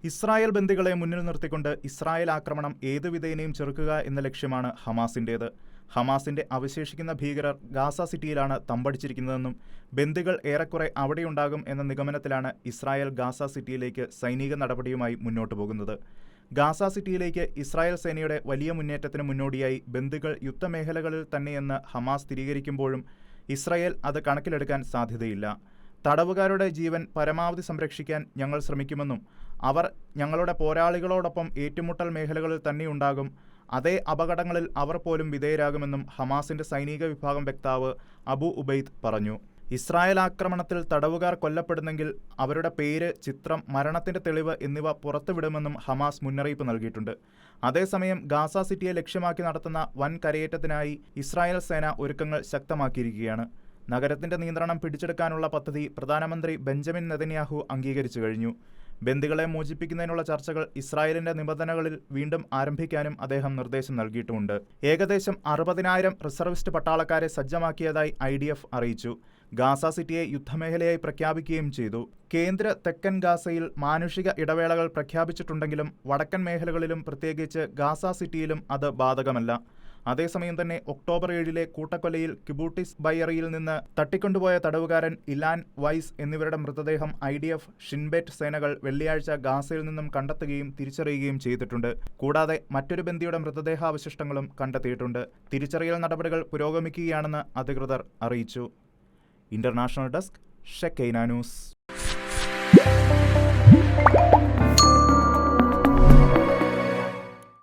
Israel ബന്ദികളെ മുന്നിൽ നിർത്തിക്കൊണ്ട് ഇസ്രായേൽ ആക്രമണം ഏതുവിധേനയും ചെറുക്കുക എന്ന ലക്ഷ്യമാണ് ഹമാസിൻ്റേത്. ഹമാസിന്റെ അവശേഷിക്കുന്ന ഭീകരർ ഗാസ സിറ്റിയിലാണ് തമ്പടിച്ചിരിക്കുന്നതെന്നും ബന്ദികൾ ഏറെക്കുറെ അവിടെയുണ്ടാകും എന്ന നിഗമനത്തിലാണ് ഇസ്രായേൽ ഗാസ സിറ്റിയിലേക്ക് സൈനിക നടപടിയുമായി മുന്നോട്ടു പോകുന്നത്. ഗാസ സിറ്റിയിലേക്ക് ഇസ്രായേൽ സേനയുടെ വലിയ മുന്നേറ്റത്തിന് മുന്നോടിയായി ബന്ദികൾ യുദ്ധമേഖലകളിൽ തന്നെയെന്ന് ഹമാസ് സ്ഥിരീകരിക്കുമ്പോഴും ഇസ്രായേൽ അത് കണക്കിലെടുക്കാൻ സാധ്യതയില്ല. തടവുകാരുടെ ജീവൻ പരമാവധി സംരക്ഷിക്കാൻ ഞങ്ങൾ ശ്രമിക്കുമെന്നും അവർ ഞങ്ങളുടെ പോരാളികളോടൊപ്പം ഏറ്റുമുട്ടൽ മേഖലകളിൽ തന്നെയുണ്ടാകും, അതേ അപകടങ്ങളിൽ അവർ പോലും വിധേയരാകുമെന്നും ഹമാസിന്റെ സൈനിക വിഭാഗം വക്താവ് അബു ഉബൈദ് പറഞ്ഞു. ഇസ്രായേൽ ആക്രമണത്തിൽ തടവുകാർ കൊല്ലപ്പെടുന്നെങ്കിൽ അവരുടെ പേര്, ചിത്രം, മരണത്തിന്റെ തെളിവ് എന്നിവ പുറത്തുവിടുമെന്നും ഹമാസ് മുന്നറിയിപ്പ് നൽകിയിട്ടുണ്ട്. അതേസമയം ഗാസ സിറ്റിയെ ലക്ഷ്യമാക്കി നടത്തുന്ന വൻ കരയേറ്റത്തിനായി ഇസ്രായേൽ സേന ഒരുക്കങ്ങൾ ശക്തമാക്കിയിരിക്കുകയാണ്. നഗരത്തിന്റെ നിയന്ത്രണം പിടിച്ചെടുക്കാനുള്ള പദ്ധതി പ്രധാനമന്ത്രി ബെഞ്ചമിൻ നെതന്യാഹു അംഗീകരിച്ചു കഴിഞ്ഞു. ബന്ദികളെ മോചിപ്പിക്കുന്നതിനുള്ള ചർച്ചകൾ ഇസ്രായേലിന്റെ നിബന്ധനകളിൽ വീണ്ടും ആരംഭിക്കാനും അദ്ദേഹം നിർദ്ദേശം നൽകിയിട്ടുമുണ്ട്. ഏകദേശം 60,000 റിസർവിസ്റ്റ് പട്ടാളക്കാരെ സജ്ജമാക്കിയതായി IDF അറിയിച്ചു. ഗാസ സിറ്റിയെ യുദ്ധമേഖലയായി പ്രഖ്യാപിക്കുകയും ചെയ്തു. കേന്ദ്ര തെക്കൻ ഗാസയിൽ മാനുഷിക ഇടവേളകൾ പ്രഖ്യാപിച്ചിട്ടുണ്ടെങ്കിലും വടക്കൻ മേഖലകളിലും പ്രത്യേകിച്ച് ഗാസ സിറ്റിയിലും അത് ബാധകമല്ല. അതേസമയം തന്നെ ഒക്ടോബർ 7 കൂട്ടക്കൊലയിൽ കിബൂട്ടിസ് ബയറിയിൽ നിന്ന് തട്ടിക്കൊണ്ടുപോയ തടവുകാരൻ ഇലാൻ വൈസ് എന്നിവരുടെ മൃതദേഹം IDF, ഷിൻബെറ്റ് സേനകൾ വെള്ളിയാഴ്ച ഗാസയിൽ നിന്നും കണ്ടെത്തുകയും തിരിച്ചറിയുകയും ചെയ്തിട്ടുണ്ട്. കൂടാതെ മറ്റൊരു ബന്ദിയുടെ മൃതദേഹാവശിഷ്ടങ്ങളും കണ്ടെത്തിയിട്ടുണ്ട്. തിരിച്ചറിയൽ നടപടികൾ പുരോഗമിക്കുകയാണെന്ന് അധികൃതർ അറിയിച്ചു. International desk, Shekinah news.